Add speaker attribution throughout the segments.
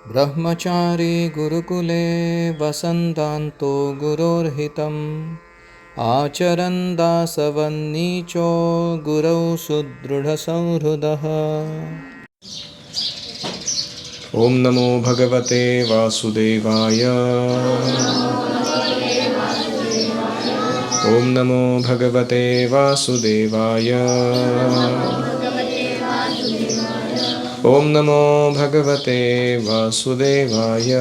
Speaker 1: ब्रह्मचारी गुरुकुले वसन्तान्तो गुरोर्हितम् आचरन् दासवन्नीचो गुरौ सुदृढसंहृदः।
Speaker 2: ओम नमो भगवते वासुदेवाय। ओम नमो भगवते वासुदेवाय। ओम नमो भगवते वासुदेवाय।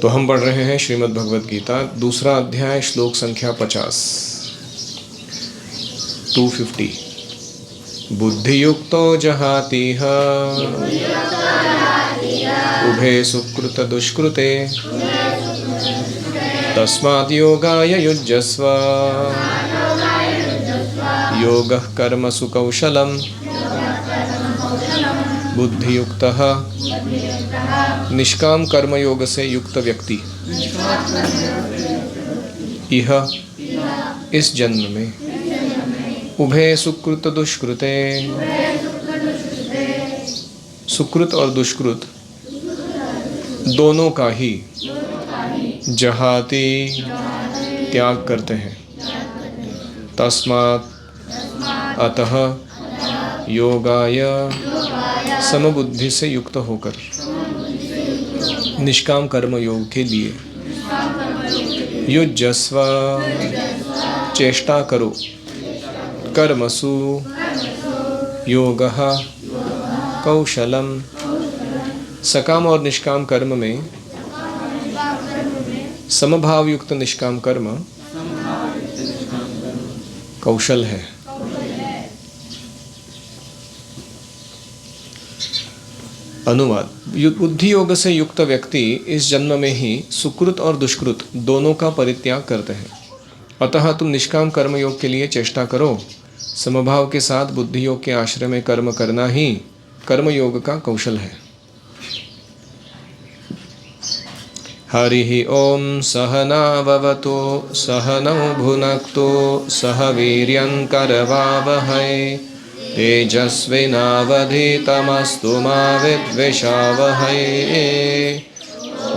Speaker 2: तो हम पढ़ रहे हैं श्रीमद् भगवद गीता, दूसरा अध्याय, श्लोक संख्या 50, 250। बुद्धियुक्तो जहातीह उभे सुकृत दुष्कृते तस्माद् योगाय युज्यस्व योगः कर्मसु कौशलम्। बुद्धियुक्तः, निष्काम कर्म योग से युक्त व्यक्ति, इह, इस जन्म में, उभे सुकृत दुष्कृते, सुकृत और दुष्कृत दोनों का ही जहाति त्याग करते हैं। तस्मात्, अतः, योगाय, समबुद्धि से युक्त होकर, निष्काम कर्म योग के लिए, युज्यस्व, चेष्टा करो, कर्मसु, योगः, कौशलम, सकाम और निष्काम कर्म में समभाव युक्त निष्काम कर्म कौशल है। अनुवाद। बुद्धि योग से युक्त व्यक्ति इस जन्म में ही सुकृत और दुष्कृत दोनों का परित्याग करते हैं। अतः तुम निष्काम कर्म योग के लिए चेष्टा करो। समभाव के साथ बुद्धि योग के आश्रय में कर्म करना ही कर्म योग का कौशल है। हरि ओम सहनाववतु सहनौ भुनक्तु सह वीर्यं करवावहै तेजस्विनावधीतमस्तु मा विद्विषावहै।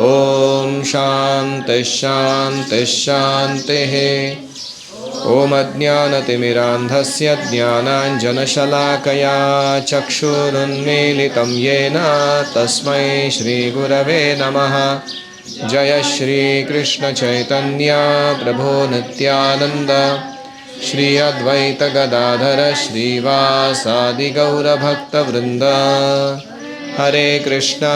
Speaker 2: ओम शांति शांति शांतिः। ओम अज्ञानतिमिरान्धस्य ज्ञानाञ्जनशलाकया चक्षुरुन्मीलितं येन तस्मै श्रीगुरवे नमः। जय श्री कृष्ण चैतन्य प्रभो नित्यानंद श्री अद्वैत गदाधर श्रीवासादि गौर भक्त वृंद। हरे कृष्णा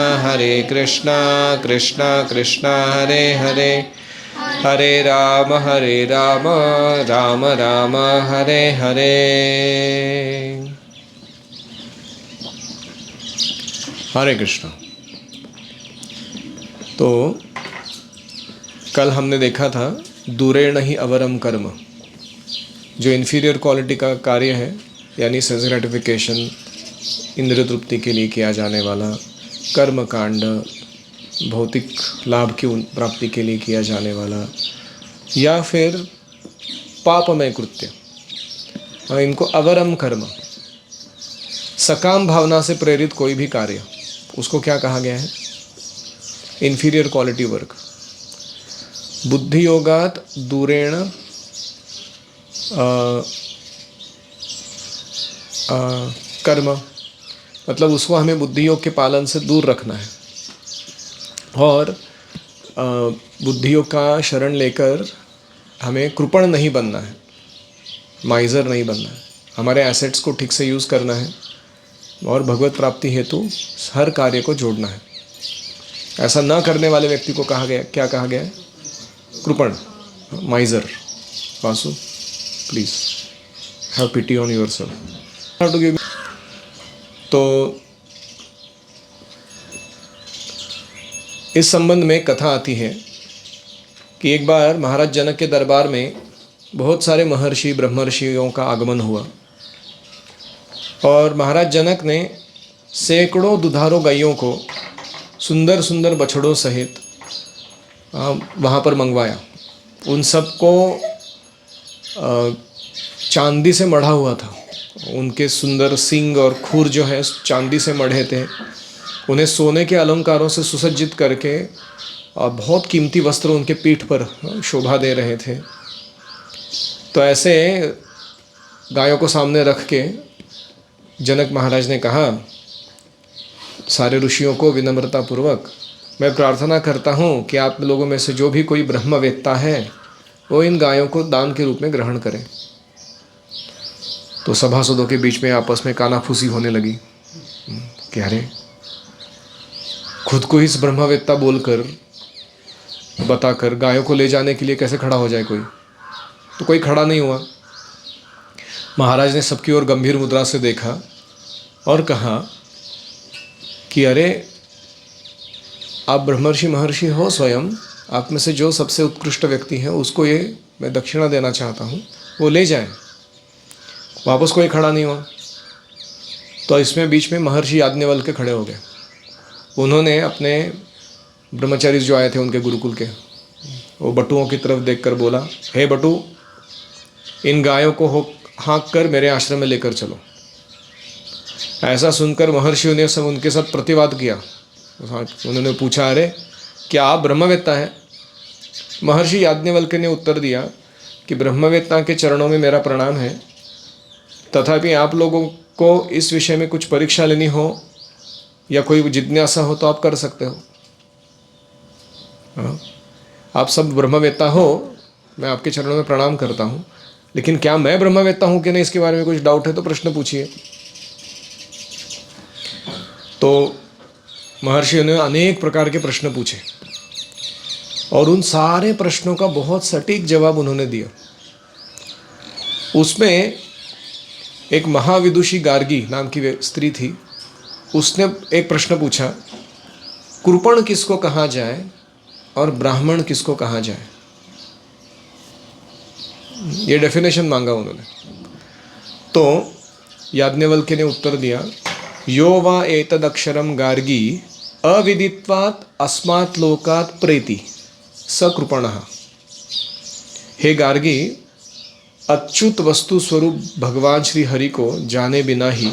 Speaker 2: कृष्णा कृष्णा हरे हरे, हरे राम राम राम हरे हरे। हरे कृष्ण। तो कल हमने देखा था दूरेण ही अवरम कर्म, जो इन्फीरियर क्वालिटी का कार्य है, यानी सेंस ग्रेटिफिकेशन, इंद्रिय तृप्ति के लिए किया जाने वाला कर्म कांड, भौतिक लाभ की प्राप्ति के लिए किया जाने वाला, या फिर पापमय कृत्य, और इनको अवरम कर्म, सकाम भावना से प्रेरित कोई भी कार्य, उसको क्या कहा गया है? Inferior quality work. बुद्धि योगात दूरेण कर्म, मतलब उसको हमें बुद्धि योग के पालन से दूर रखना है और बुद्धि योग का शरण लेकर हमें कृपण नहीं बनना है, माइजर नहीं बनना है, हमारे एसेट्स को ठीक से यूज़ करना है और भगवत प्राप्ति हेतु हर कार्य को जोड़ना है। ऐसा न करने वाले व्यक्ति को कहा गया, क्या कहा गया है? कृपण, miser. Vasu, please have pity on yourself. तो इस संबंध में कथा आती है कि एक बार महाराज जनक के दरबार में बहुत सारे महर्षि ब्रह्मर्षियों का आगमन हुआ और महाराज जनक ने सैकड़ों दुधारू गायों को सुंदर सुंदर बछड़ों सहित वहाँ पर मंगवाया। उन सबको चांदी से मढ़ा हुआ था। उनके सुंदर सींग और खुर जो है चांदी से मढ़े थे। उन्हें सोने के अलंकारों से सुसज्जित करके और बहुत कीमती वस्त्र उनके पीठ पर शोभा दे रहे थे। तो ऐसे गायों को सामने रख के जनक महाराज ने कहा सारे ऋषियों को विनम्रतापूर्वक, मैं प्रार्थना करता हूँ कि आप लोगों में से जो भी कोई ब्रह्मवेत्ता है वो इन गायों को दान के रूप में ग्रहण करें। तो सभासदों के बीच में आपस में कानाफूसी होने लगी कि अरे, खुद को इस ब्रह्मवेत्ता बोलकर बताकर गायों को ले जाने के लिए कैसे खड़ा हो जाए कोई। तो कोई खड़ा नहीं हुआ। महाराज ने सबकी ओर गंभीर मुद्रा से देखा और कहा कि अरे, आप ब्रह्मर्षि महर्षि हो स्वयं, आप में से जो सबसे उत्कृष्ट व्यक्ति है उसको ये मैं दक्षिणा देना चाहता हूँ, वो ले जाए। वापस कोई खड़ा नहीं हुआ। तो इसमें बीच में महर्षि याज्ञवल्क्य खड़े हो गए। उन्होंने अपने ब्रह्मचारी जो आए थे उनके गुरुकुल के, वो बटुओं की तरफ देखकर बोला, हे बटू, इन गायों को हाँक कर मेरे आश्रम में लेकर चलो। ऐसा सुनकर महर्षियों ने सब उनके साथ प्रतिवाद किया। उन्होंने पूछा, अरे क्या आप ब्रह्मवेत्ता हैं? महर्षि याज्ञवल्क्य ने उत्तर दिया कि ब्रह्मवेत्ता के चरणों में मेरा प्रणाम है, तथापि आप लोगों को इस विषय में कुछ परीक्षा लेनी हो या कोई जिज्ञासा हो तो आप कर सकते हो। आप सब ब्रह्मवेत्ता हो, मैं आपके चरणों में प्रणाम करता हूँ, लेकिन क्या मैं ब्रह्मवेत्ता हूँ कि नहीं इसके बारे में कुछ डाउट है तो प्रश्न पूछिए। तो महर्षियों ने अनेक प्रकार के प्रश्न पूछे और उन सारे प्रश्नों का बहुत सटीक जवाब उन्होंने दिया। उसमें एक महाविदुषी गार्गी नाम की स्त्री थी। उसने एक प्रश्न पूछा, कृपण किसको कहा जाए और ब्राह्मण किसको कहा जाए? ये डेफिनेशन मांगा उन्होंने। तो याज्ञवल्क्य ने उत्तर दिया, यो वा एतदक्षरम गार्गी अविदित्वात् अस्मात् लोकात् प्रेति स कृपणः। हे गार्गी, अच्युत वस्तु स्वरूप भगवान श्री हरि को जाने बिना ही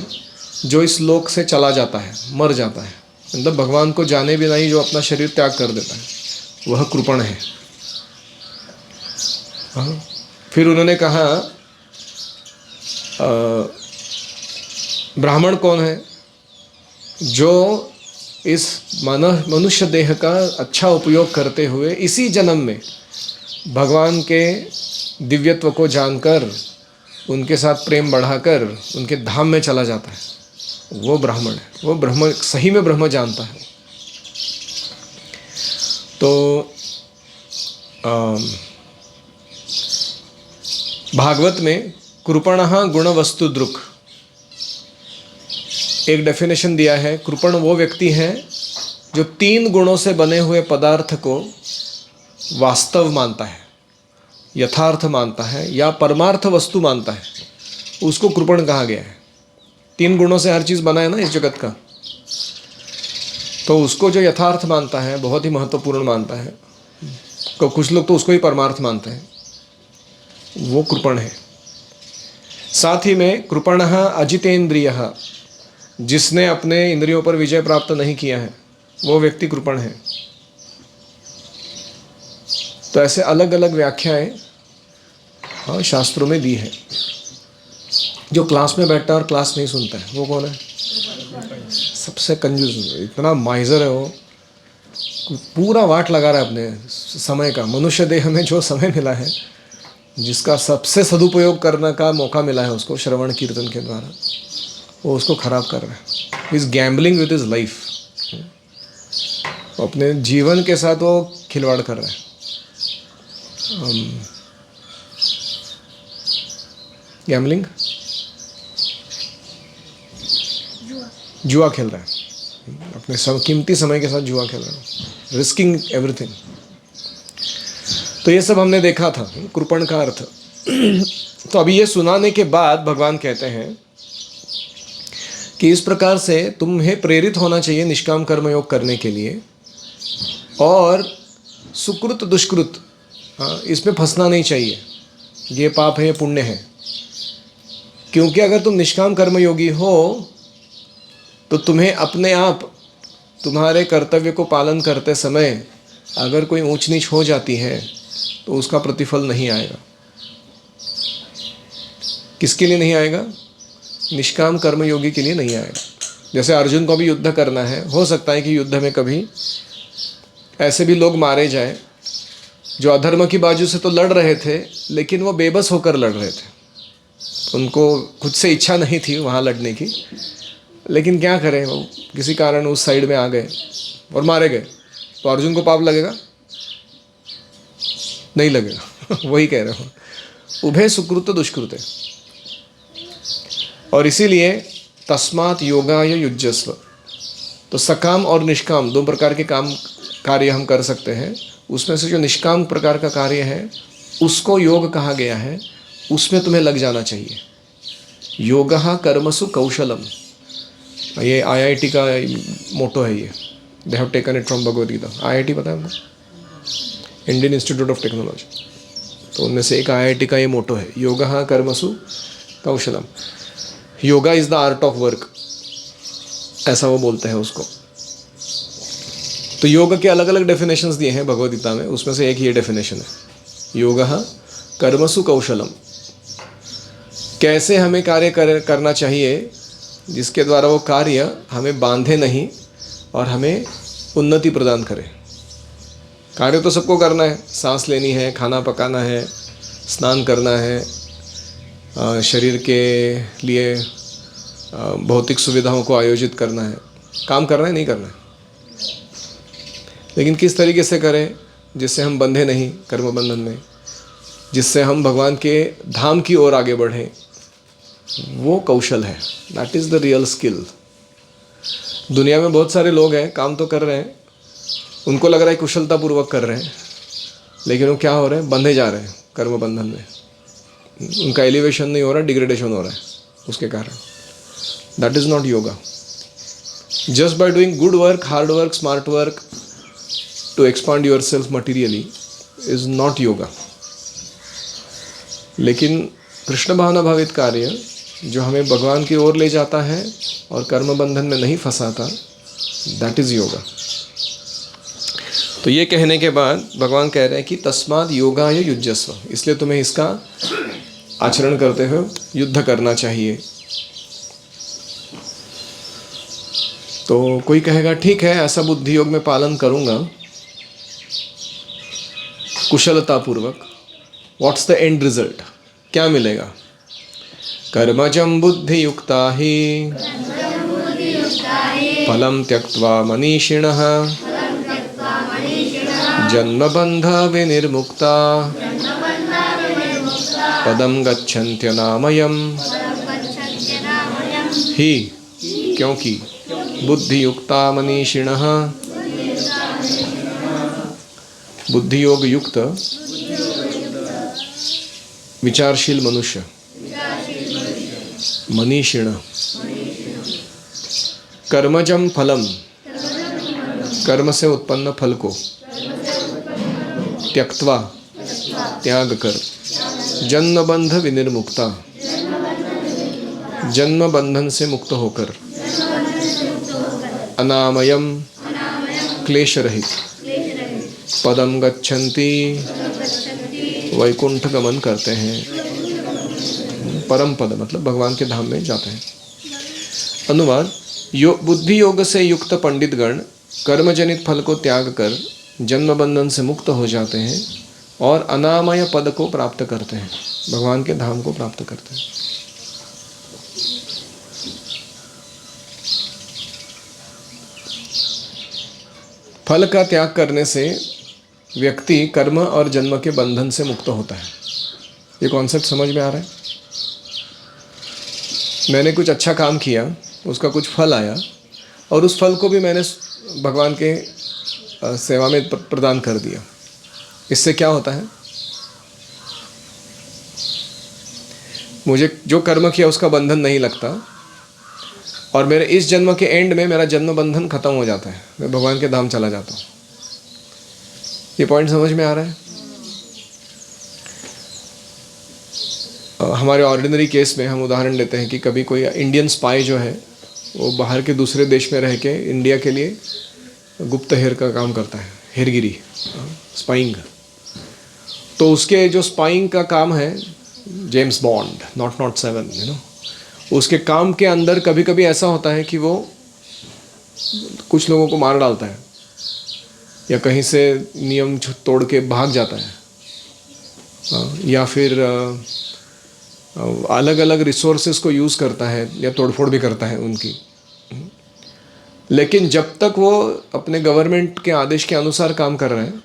Speaker 2: जो इस लोक से चला जाता है, मर जाता है, मतलब भगवान को जाने बिना ही जो अपना शरीर त्याग कर देता है, वह कृपण है। फिर उन्होंने कहा, ब्राह्मण कौन है? जो इस मनुष्य देह का अच्छा उपयोग करते हुए इसी जन्म में भगवान के दिव्यत्व को जानकर उनके साथ प्रेम बढ़ाकर उनके धाम में चला जाता है, वो ब्राह्मण है। वो ब्रह्म सही में ब्रह्म जानता है। तो भागवत में कृपणः गुणवस्तु दृक् एक डेफिनेशन दिया है। कृपण वो व्यक्ति है जो 3 गुणों से बने हुए पदार्थ को वास्तव मानता है, यथार्थ मानता है या परमार्थ वस्तु मानता है, उसको कृपण कहा गया है। 3 गुणों से हर चीज़ बना है ना इस जगत का, तो उसको जो यथार्थ मानता है, बहुत ही महत्वपूर्ण मानता है, तो कुछ लोग तो उसको ही परमार्थ मानते हैं, वो कृपण है। साथ ही में कृपणः अजितेंद्रियः, जिसने अपने इंद्रियों पर विजय प्राप्त नहीं किया है, वो व्यक्ति कृपण है। तो ऐसे अलग अलग व्याख्याएं शास्त्रों में दी है। जो क्लास में बैठता है और क्लास नहीं सुनता है, वो कौन है? सबसे कंजूस, इतना माइजर है वो, पूरा वाट लगा रहा है अपने समय का। मनुष्य देह में जो समय मिला है, जिसका सबसे सदुपयोग करने का मौका मिला है उसको श्रवण कीर्तन के द्वारा, वो उसको खराब कर रहा है। Is gambling with his life. अपने जीवन के साथ वो खिलवाड़ कर रहा है। गैम्बलिंग, जुआ खेल रहा है, अपने कीमती समय के साथ जुआ खेल रहा है, रिस्किंग एवरीथिंग। तो ये सब हमने देखा था कृपण का अर्थ। तो अभी ये सुनाने के बाद भगवान कहते हैं कि इस प्रकार से तुम्हें प्रेरित होना चाहिए निष्काम कर्मयोग करने के लिए, और सुकृत दुष्कृत इसमें फंसना नहीं चाहिए। ये पाप है, ये पुण्य है, क्योंकि अगर तुम निष्काम कर्मयोगी हो तो तुम्हें अपने आप तुम्हारे कर्तव्य को पालन करते समय अगर कोई ऊंच नीच हो जाती है तो उसका प्रतिफल नहीं आएगा। किसके लिए नहीं आएगा? निष्काम कर्मयोगी के लिए नहीं आएगा। जैसे अर्जुन को भी युद्ध करना है, हो सकता है कि युद्ध में कभी ऐसे भी लोग मारे जाएं जो अधर्म की बाजू से तो लड़ रहे थे लेकिन वो बेबस होकर लड़ रहे थे, उनको खुद से इच्छा नहीं थी वहाँ लड़ने की, लेकिन क्या करें, वो किसी कारण उस साइड में आ गए और मारे गए। तो अर्जुन को पाप लगेगा? नहीं लगेगा। वही कह रहे हो, उभय सुकृत दुष्कृत। और इसीलिए तस्मात् योगाय युज्यस्व। तो सकाम और निष्काम दो प्रकार के कार्य हम कर सकते हैं। उसमें से जो निष्काम प्रकार का कार्य है उसको योग कहा गया है, उसमें तुम्हें लग जाना चाहिए। योगः कर्मसु कौशलम, ये IIT का मोटो है। ये they have taken it from Bhagavad Gita. IIT पता है हमको, इंडियन इंस्टीट्यूट ऑफ टेक्नोलॉजी, तो उनमें से एक IIT का ये मोटो है, योगः कर्मसु कौशलम। Yoga is the art of work, ऐसा वो बोलते हैं उसको। तो योग के अलग अलग डेफिनेशंस दिए हैं भगवद गीता में, उसमें से एक ये डेफिनेशन है, योगः कर्मसु कौशलम। कैसे हमें कार्य करना चाहिए जिसके द्वारा वो कार्य हमें बांधे नहीं और हमें उन्नति प्रदान करे। कार्य तो सबको करना है, सांस लेनी है, खाना पकाना है, स्नान करना है, शरीर के लिए भौतिक सुविधाओं को आयोजित करना है, काम करना है, नहीं करना है। लेकिन किस तरीके से करें जिससे हम बंधे नहीं कर्म बंधन में, जिससे हम भगवान के धाम की ओर आगे बढ़ें, वो कौशल है। That is the real skill. दुनिया में बहुत सारे लोग हैं, काम तो कर रहे हैं, उनको लग रहा है कुशलतापूर्वक कर रहे हैं, लेकिन वो क्या हो रहे हैं? बंधे जा रहे हैं कर्म बंधन में। उनका एलिवेशन नहीं हो रहा, डिग्रेडेशन हो रहा है उसके कारण। That is not yoga. Just by doing good work, hard work, smart work to expand yourself materially is not yoga. लेकिन कृष्ण भावना भावित कार्य जो हमें भगवान की ओर ले जाता है और कर्म बंधन में नहीं फंसाता, दैट इज़ योगा। तो ये कहने के बाद भगवान कह रहे हैं कि तस्माद् योगाय युज्यस्व, इसलिए तुम्हें इसका आचरण करते हुए युद्ध करना चाहिए। तो कोई कहेगा ठीक है, ऐसा बुद्धि योग में पालन करूँगा कुशलतापूर्वक, व्हाट्स द एंड रिजल्ट, क्या मिलेगा? कर्मजं बुद्धियुक्ता हि फलं त्यक्त्वा मनीषिणः जन्मबन्ध विनिर्मुक्ता पदं गच्छन्त्यनामयम् ही, क्योंकि बुद्धियुक्ता मनीषिणः, बुद्धि योग युक्त विचारशील मनुष्य, मनीषिण, कर्मजम फलम, कर्म से उत्पन्न फल को त्यक्त्वा, त्याग कर, जन्म बंध विनिर्मुक्ता, जन्म बंधन से मुक्त होकर, अनामयम, क्लेश रहित, पदम गच्छन्ति, वैकुंठ गमन करते हैं। परम पद मतलब भगवान के धाम में जाते हैं। अनुवाद, बुद्धि योग से युक्त पंडित गण कर्मजनित फल को त्याग कर जन्म बंधन से मुक्त हो जाते हैं और अनामय पद को प्राप्त करते हैं, भगवान के धाम को प्राप्त करते हैं। फल का त्याग करने से व्यक्ति कर्म और जन्म के बंधन से मुक्त होता है। ये कॉन्सेप्ट समझ में आ रहा है? मैंने कुछ अच्छा काम किया, उसका कुछ फल आया और उस फल को भी मैंने भगवान के सेवा में प्रदान कर दिया। इससे क्या होता है? मुझे जो कर्म किया उसका बंधन नहीं लगता और मेरे इस जन्म के एंड में मेरा जन्म बंधन खत्म हो जाता है, मैं भगवान के धाम चला जाता हूँ। ये पॉइंट समझ में आ रहा है? हमारे ऑर्डिनरी केस में हम उदाहरण लेते हैं कि कभी कोई इंडियन स्पाई जो है वो बाहर के दूसरे देश में रह के इंडिया के लिए गुप्त हेर का काम करता है, हेरगिरी, स्पाइंग। तो उसके जो स्पाइंग का काम है, जेम्स बॉन्ड, 007, उसके काम के अंदर कभी कभी ऐसा होता है कि वो कुछ लोगों को मार डालता है या कहीं से नियम तोड़ के भाग जाता है, या फिर अलग अलग रिसोर्सेज को यूज़ करता है या तोड़फोड़ भी करता है उनकी। लेकिन जब तक वो अपने गवर्नमेंट के आदेश के अनुसार काम कर रहे हैं,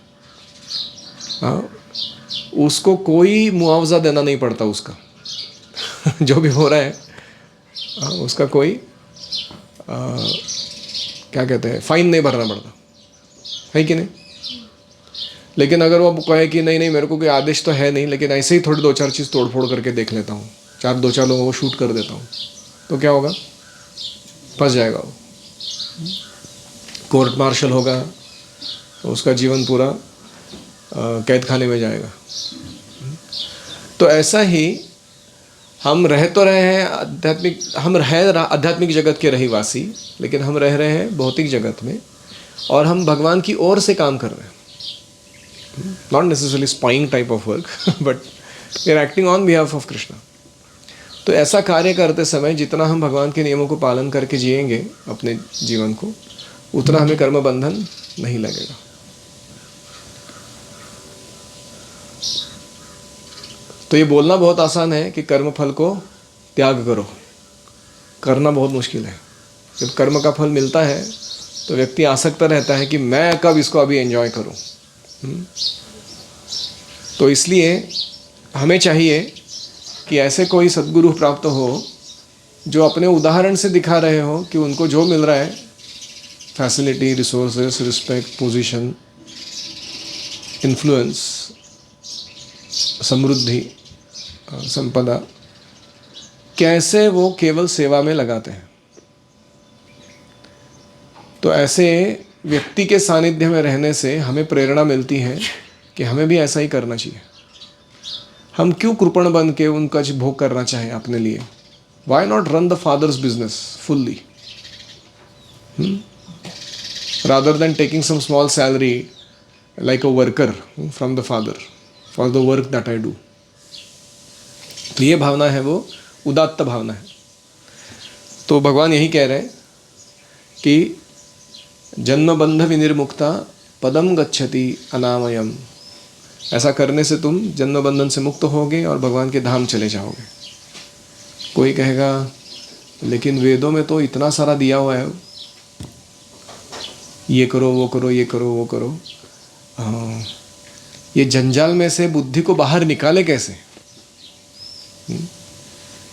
Speaker 2: उसको कोई मुआवजा देना नहीं पड़ता उसका। जो भी हो रहा है उसका कोई क्या कहते हैं, फाइन नहीं भरना पड़ता है कि नहीं। लेकिन अगर वो कहे कि नहीं नहीं मेरे को कोई आदेश तो है नहीं, लेकिन ऐसे ही थोड़ी 2-4 चीज़ तोड़फोड़ करके देख लेता हूँ, 2-4 लोगों को शूट कर देता हूँ, तो क्या होगा? फंस जाएगा वो, कोर्ट मार्शल होगा, उसका जीवन पूरा कैद खाने में जाएगा। तो ऐसा ही हम रह तो रहे हैं आध्यात्मिक, हम आध्यात्मिक जगत के रहीवासी, लेकिन हम रह रहे हैं भौतिक जगत में और हम भगवान की ओर से काम कर रहे हैं। Not necessarily spying type of work, but we are acting on behalf of Krishna. तो ऐसा कार्य करते समय जितना हम भगवान के नियमों को पालन करके जिएंगे अपने जीवन को, उतना हमें कर्म बंधन नहीं लगेगा। तो ये बोलना बहुत आसान है कि कर्म फल को त्याग करो, करना बहुत मुश्किल है। जब कर्म का फल मिलता है तो व्यक्ति आसक्त रहता है कि मैं कब इसको अभी एंजॉय करूं। तो इसलिए हमें चाहिए कि ऐसे कोई सद्गुरु प्राप्त हो जो अपने उदाहरण से दिखा रहे हो कि उनको जो मिल रहा है, facility, resources, respect, position, influence, समृद्धि, संपदा, कैसे वो केवल सेवा में लगाते हैं। तो ऐसे व्यक्ति के सानिध्य में रहने से हमें प्रेरणा मिलती है कि हमें भी ऐसा ही करना चाहिए। हम क्यों कृपण बन के उनका भोग करना चाहें अपने लिए? Why not run the father's business fully rather than taking some small salary like a worker from the father for the work that I do. तो ये भावना है, वो उदात्त भावना है। तो भगवान यही कह रहे हैं कि जन्म बंध विनिर्मुक्ता पदम गच्छति अनामयम। ऐसा करने से तुम जन्म बंधन से मुक्त होगे और भगवान के धाम चले जाओगे। कोई कहेगा लेकिन वेदों में तो इतना सारा दिया हुआ है, ये करो वो करो, ये करो वो करो। ये जंजाल में से बुद्धि को बाहर निकाले कैसे?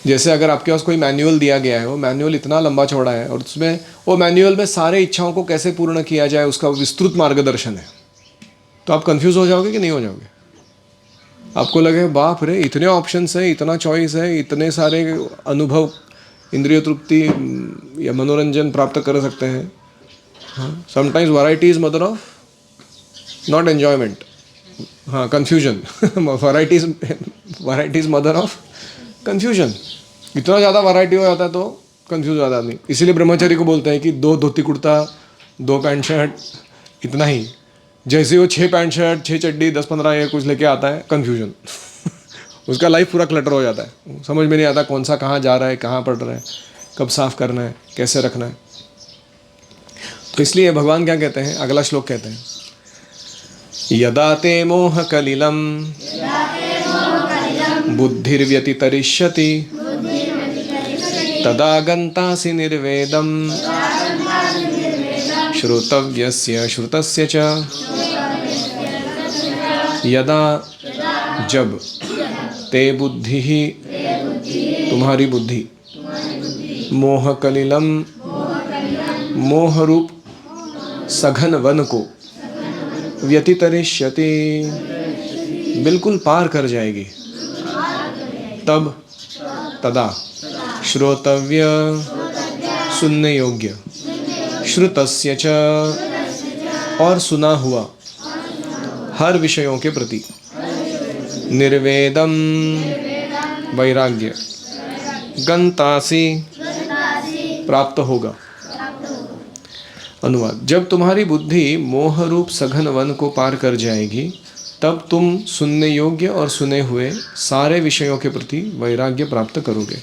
Speaker 2: जैसे अगर आपके पास कोई मैनुअल दिया गया है, वो मैनुअल इतना लंबा चौड़ा है और उसमें वो मैनुअल में सारे इच्छाओं को कैसे पूर्ण किया जाए उसका विस्तृत मार्गदर्शन है, तो आप कंफ्यूज हो जाओगे कि नहीं हो जाओगे? आपको लगे बाप रे इतने ऑप्शंस है, इतना चॉइस है, इतने सारे अनुभव, इंद्रिय तृप्ति या मनोरंजन प्राप्त कर सकते हैं। Sometimes variety is mother of not enjoyment, confusion. Variety is mother of confusion. इतना ज़्यादा वैरायटी हो जाता है तो कंफ्यूज हो जाता नहीं। इसीलिए ब्रह्मचारी को बोलते हैं कि 2 धोती कुर्ता, 2 पैंट शर्ट, इतना ही। जैसे वो 6 पैंट शर्ट, 6 चड्डी, 10-15 ये कुछ लेके आता है, कन्फ्यूजन। उसका लाइफ पूरा क्लटर हो जाता है, समझ में नहीं आता कौन सा कहाँ जा रहा है, कहाँ पड़ रहा है, कब साफ करना है, कैसे रखना है। तो इसलिए भगवान क्या कहते हैं, अगला श्लोक कहते हैं, यदा ते मोह कलिलम बुद्धिर्व्यतितरिष्यति तदा गन्तासि निर्वेदम श्रोतव्यस्य श्रुतस्य च। यदा जब ते बुद्धि ही तुम्हारी बुद्धि मोह कलिलम मोह रूप सघन वन को व्यतितरिष्यति बिल्कुल पार कर जाएगी, तब तदा श्रोतव्य सुनने योग्य श्रुतस्य च और सुना हुआ हर विषयों के प्रति निर्वेदम वैराग्य गंतासी प्राप्त होगा। अनुवाद: जब तुम्हारी बुद्धि मोह रूप सघन वन को पार कर जाएगी, तब तुम सुनने योग्य और सुने हुए सारे विषयों के प्रति वैराग्य प्राप्त करोगे।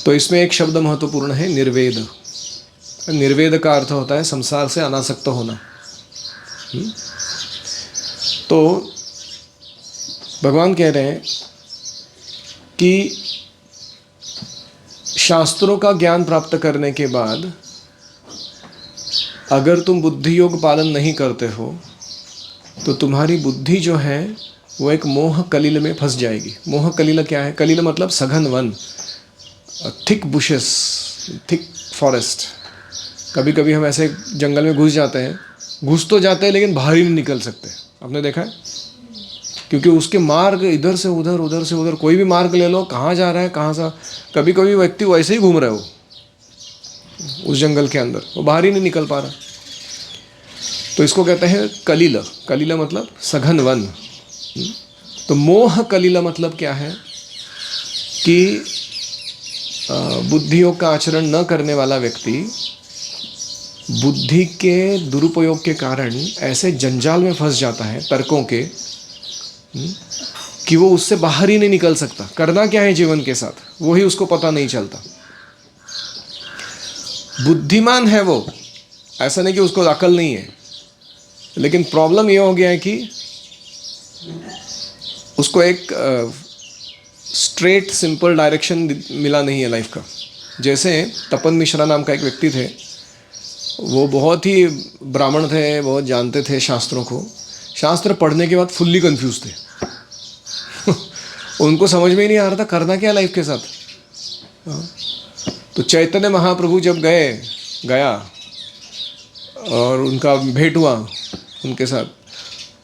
Speaker 2: तो इसमें एक शब्द महत्वपूर्ण है, निर्वेद। निर्वेद का अर्थ होता है संसार से अनासक्त होना। तो भगवान कह रहे हैं कि शास्त्रों का ज्ञान प्राप्त करने के बाद अगर तुम बुद्धि योग पालन नहीं करते हो तो तुम्हारी बुद्धि जो है वो एक मोह कलिल में फंस जाएगी। मोह कलिल क्या है? कलिल मतलब सघन one, thick bushes, thick forest. कभी कभी हम ऐसे जंगल में घुस जाते हैं, घुस तो जाते हैं लेकिन बाहर ही नहीं निकल सकते। आपने देखा है? क्योंकि उसके मार्ग इधर से उधर, उधर से उधर, कोई भी मार्ग ले लो, कहाँ जा रहा है, कहाँ से। कभी कभी व्यक्ति वैसे ही घूम रहे हो उस जंगल के अंदर, वो बाहर ही नहीं निकल पा रहा। तो इसको कहते हैं कलिल। कलिल मतलब सघन वन। तो मोह कलिल मतलब क्या है कि बुद्धियों का आचरण न करने वाला व्यक्ति बुद्धि के दुरुपयोग के कारण ऐसे जंजाल में फंस जाता है तर्कों के कि वो उससे बाहर ही नहीं निकल सकता। करना क्या है जीवन के साथ वो ही उसको पता नहीं चलता। बुद्धिमान है वो, ऐसा नहीं कि उसको अकल नहीं है, लेकिन प्रॉब्लम ये हो गया है कि उसको एक स्ट्रेट सिंपल डायरेक्शन मिला नहीं है लाइफ का। जैसे तपन मिश्रा नाम का एक व्यक्ति थे, वो बहुत ही ब्राह्मण थे, बहुत जानते थे शास्त्रों को। शास्त्र पढ़ने के बाद फुल्ली कंफ्यूज थे उनको समझ में ही नहीं आ रहा था करना क्या लाइफ के साथ। तो चैतन्य महाप्रभु जब गया और उनका भेंट हुआ उनके साथ,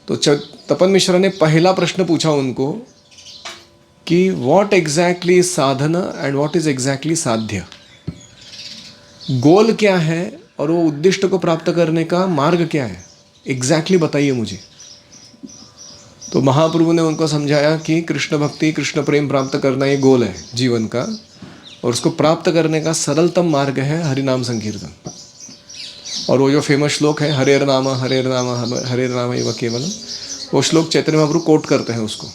Speaker 2: तो तपन मिश्रा ने पहला प्रश्न पूछा उनको कि what exactly is Sadhana and what is exactly साध्य। गोल क्या है और वो उद्दिष्ट को प्राप्त करने का मार्ग क्या है, एग्जैक्टली बताइए मुझे। तो महाप्रभु ने उनको समझाया कि कृष्ण भक्ति, कृष्ण प्रेम प्राप्त करना ये गोल है जीवन का, और उसको प्राप्त करने का सरलतम मार्ग है हरिनाम संकीर्तन। और वो जो फेमस श्लोक है, हरेर नाम हरेर नाम हरेर नाम एव केवलम, वो श्लोक चैतन्य महाप्रभु कोट करते हैं उसको,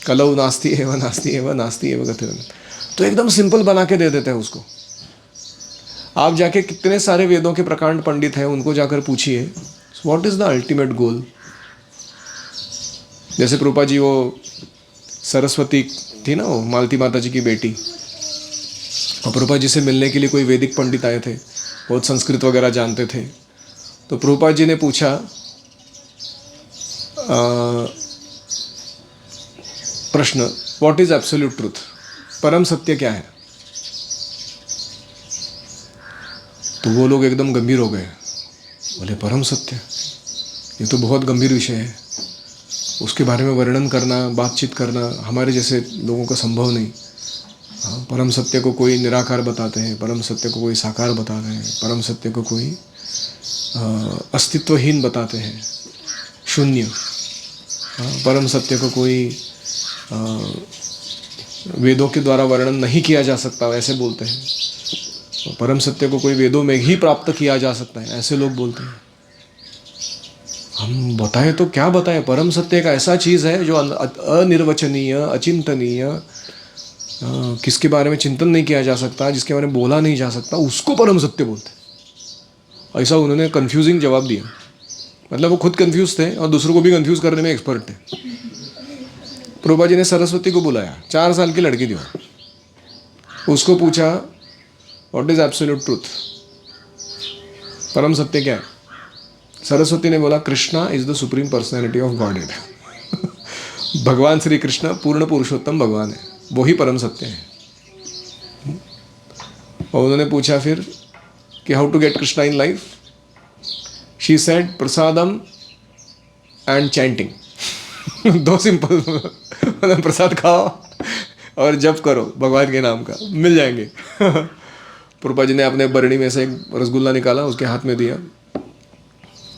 Speaker 2: कलौ नास्ति एव नास्ति एव नास्ति एव गतिर्न। तो एकदम सिंपल बना के दे देते हैं उसको। आप जाके कितने सारे वेदों के प्रकांड पंडित हैं, उनको जाकर पूछिए what is the ultimate goal. जैसे प्रभुपाद जी, वो सरस्वती थी ना, वो मालती माता जी की बेटी, और प्रभुपाद जी से मिलने के लिए कोई वैदिक पंडित आए थे, बहुत संस्कृत वगैरह जानते थे। तो प्रभुपाद जी ने पूछा प्रश्न, व्हाट इज एब्सोल्यूट ट्रूथ, परम सत्य क्या है। तो वो लोग एकदम गंभीर हो गए, बोले परम सत्य, ये तो बहुत गंभीर विषय है, उसके बारे में वर्णन करना, बातचीत करना हमारे जैसे लोगों का संभव नहीं। परम सत्य को कोई निराकार बताते हैं, परम सत्य को कोई साकार बताते हैं, परम सत्य को कोई अस्तित्वहीन बताते हैं, शून्य। परम सत्य को कोई वेदों के द्वारा वर्णन नहीं किया जा सकता, ऐसे बोलते हैं। परम सत्य को कोई वेदों में ही प्राप्त किया जा सकता है, ऐसे लोग बोलते हैं। हम बताएं तो क्या बताएं, परम सत्य एक ऐसा चीज़ है जो अनिर्वचनीय, अचिंतनीय, किसके बारे में चिंतन नहीं किया जा सकता, जिसके बारे में बोला नहीं जा सकता, उसको परम सत्य बोलते हैं। ऐसा उन्होंने कंफ्यूजिंग जवाब दिया। मतलब वो खुद कंफ्यूज थे और दूसरों को भी कंफ्यूज करने में एक्सपर्ट थे। प्रभुपाद जी ने सरस्वती को बुलाया, 4 साल की लड़की थी वो। उसको पूछा व्हाट इज एब्सोल्यूट ट्रूथ, परम सत्य क्या है। सरस्वती ने बोला Krishna is the supreme personality of godhead भगवान श्री कृष्ण पूर्ण पुरुषोत्तम भगवान है, वो ही परम सत्य है। और उन्होंने पूछा फिर कि how to get Krishna in life. She said prasadam and chanting 2 simple मतलब प्रसाद खाओ और जप करो भगवान के नाम का, मिल जाएंगे प्रभुपाद जी ने अपने बरणी में से एक रसगुल्ला निकाला, उसके हाथ में दिया,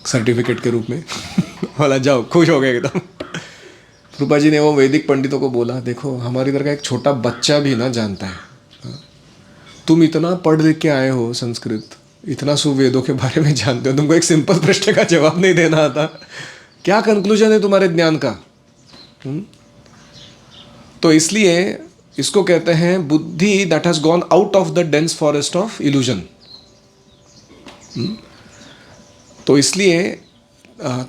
Speaker 2: सर्टिफिकेट के रूप में। बोला जाओ, खुश हो गए एकदम। रूपा जी ने वो वैदिक पंडितों को बोला, देखो हमारी इधर का एक छोटा बच्चा भी ना जानता है, तुम इतना पढ़ लिख के आए हो संस्कृत, इतना सुवेदों के बारे में जानते हो, तुमको एक सिंपल प्रश्न का जवाब नहीं देना आता, क्या कंक्लूजन है तुम्हारे ज्ञान का? तो इसलिए इसको कहते हैं बुद्धि that has gone out of the dense forest of illusion. तो इसलिए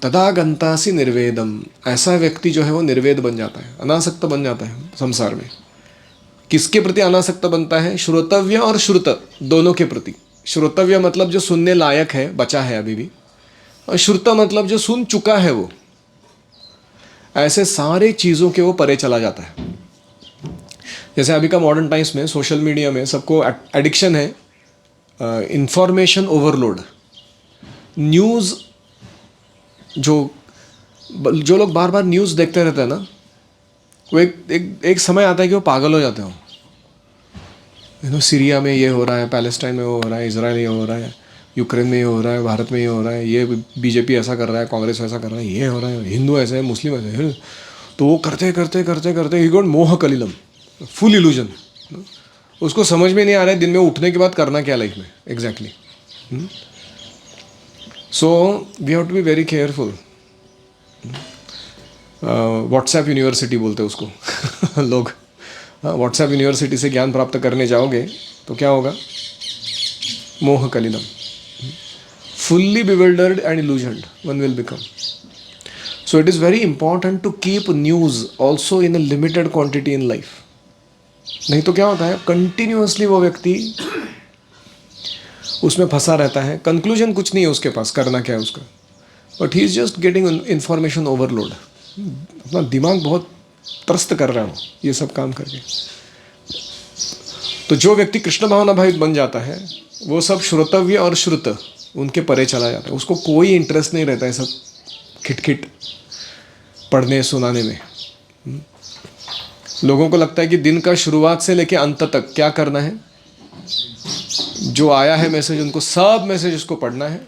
Speaker 2: तदा गंतासी निर्वेदम, ऐसा व्यक्ति जो है वो निर्वेद बन जाता है, अनासक्त बन जाता है संसार में। किसके प्रति अनासक्त बनता है? श्रोतव्य और श्रुत दोनों के प्रति। श्रोतव्य मतलब जो सुनने लायक है, बचा है अभी भी, और श्रुत मतलब जो सुन चुका है वो। ऐसे सारे चीज़ों के वो परे चला जाता है। जैसे अभी का मॉडर्न टाइम्स में, सोशल मीडिया में सबको एडिक्शन है इंफॉर्मेशन ओवरलोड। न्यूज़ जो लोग बार बार न्यूज़ देखते रहते हैं ना, वो एक समय आता है कि वो पागल हो जाते हो। सीरिया में ये हो रहा है, पैलेस्टाइन में वो हो रहा है, इजराइल में ये हो रहा है, यूक्रेन में ये हो रहा है, भारत में ये हो रहा है, ये बीजेपी ऐसा कर रहा है, कांग्रेस ऐसा कर रहा है, ये हो रहा है, हिंदू ऐसे है, मुस्लिम ऐसे है। तो वो करते करते करते करते ही गॉट मोह कलिलम, फुल इल्यूजन। उसको समझ में नहीं आ रहा है दिन में उठने के बाद करना क्या लाइफ में exactly. So we have to be very careful. WhatsApp university बोलते हैं उसको लोग। व्हाट्सएप यूनिवर्सिटी से ज्ञान प्राप्त करने जाओगे तो क्या होगा? मोह कलिलम, fully bewildered and illusioned one will become. So it is very important to keep news also in a limited quantity in life. नहीं तो क्या होता है, कंटिन्यूअसली वो व्यक्ति उसमें फंसा रहता है, कंक्लूजन कुछ नहीं है उसके पास, करना क्या है उसका, but he is just getting information overload. अपना दिमाग बहुत त्रस्त कर रहा हो ये सब काम करके। तो जो व्यक्ति कृष्ण भावना भावित बन जाता है वो सब श्रोतव्य और श्रुत उनके परे चला जाता है। उसको कोई इंटरेस्ट नहीं रहता है सब खिटखिट पढ़ने सुनाने में। लोगों को लगता है कि दिन का शुरुआत से लेकर अंत तक क्या करना है, जो आया है मैसेज उनको सब मैसेज उसको पढ़ना है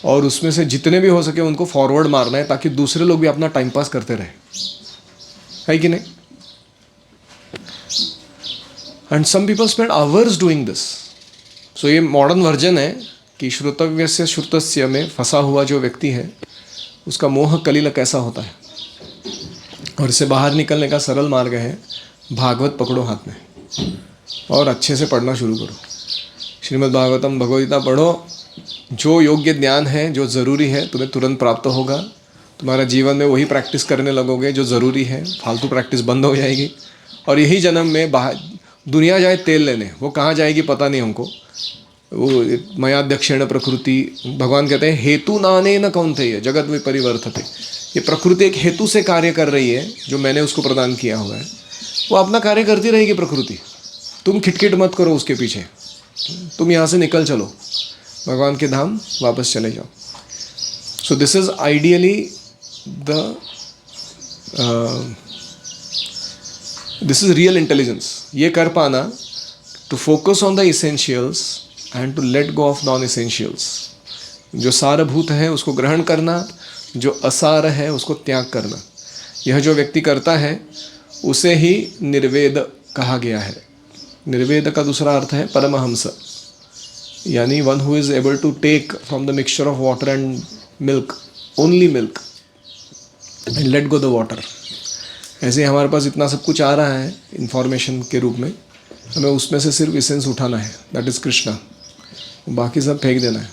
Speaker 2: और उसमें से जितने भी हो सके उनको फॉरवर्ड मारना है ताकि दूसरे लोग भी अपना टाइम पास करते रहे, है कि नहीं? And some people spend hours doing this. So ये मॉडर्न वर्जन है कि श्रोतव्य से श्रुतस्य में फंसा हुआ जो व्यक्ति है उसका मोह कलिल कैसा होता है, और इससे बाहर निकलने का सरल मार्ग है भागवत पकड़ो हाथ में और अच्छे से पढ़ना शुरू करो। श्रीमद् भागवतम भगवद्गीता पढ़ो, जो योग्य ज्ञान है जो ज़रूरी है तुम्हें तुरंत प्राप्त होगा। तुम्हारा जीवन में वही प्रैक्टिस करने लगोगे जो ज़रूरी है, फालतू प्रैक्टिस बंद हो जाएगी। और यही जन्म में बाहर दुनिया जाए तेल लेने, वो कहाँ जाएगी पता नहीं हमको। वो मयाध्यक्षेण प्रकृति, भगवान कहते हैं हेतु नाने न कौन्तेय जगत में परिवर्तते। ये प्रकृति एक हेतु से कार्य कर रही है जो मैंने उसको प्रदान किया हुआ है, वो अपना कार्य करती रहेगी प्रकृति। तुम खिटखिट मत करो उसके पीछे, तुम यहाँ से निकल चलो, भगवान के धाम वापस चले जाओ। So this is ideally this is real intelligence. ये कर पाना, to focus on the essentials and to let go of non essentials. जो सारभूत है उसको ग्रहण करना, जो असार है उसको त्याग करना। यह जो व्यक्ति करता है उसे ही निर्वेद कहा गया है। निर्वेद का दूसरा अर्थ है परमहंस, यानी one who is able to take from the mixture of water and milk only milk and let go the water. ऐसे हमारे पास इतना सब कुछ आ रहा है इंफॉर्मेशन के रूप में, हमें उसमें से सिर्फ इसेंस उठाना है, दैट इज कृष्णा। बाकी सब फेंक देना है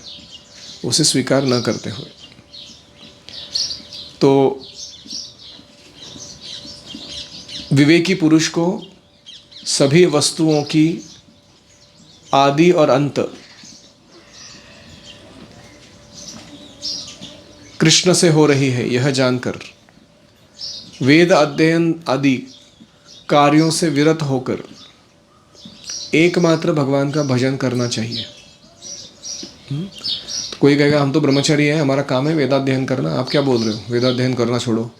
Speaker 2: उसे स्वीकार न करते हुए। तो विवेकी पुरुष को सभी वस्तुओं की आदि और अंत कृष्ण से हो रही है यह जानकर, वेद अध्ययन आदि कार्यों से विरत होकर एकमात्र भगवान का भजन करना चाहिए। तो कोई कहेगा हम तो ब्रह्मचारी है, हमारा काम है वेदाध्ययन करना। आप क्या बोल रहे हो, वेदाध्ययन करना छोड़ो।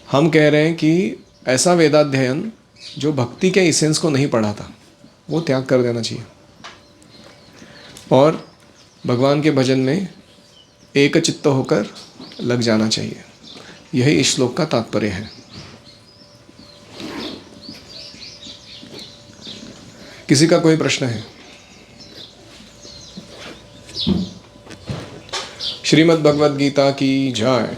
Speaker 2: हम कह रहे हैं कि ऐसा वेदाध्ययन जो भक्ति के इसेंस को नहीं पढ़ाता वो त्याग कर देना चाहिए और भगवान के भजन में एक चित्त होकर लग जाना चाहिए। यही इस श्लोक का तात्पर्य है। किसी का कोई प्रश्न है? श्रीमद् भगवद गीता की जय।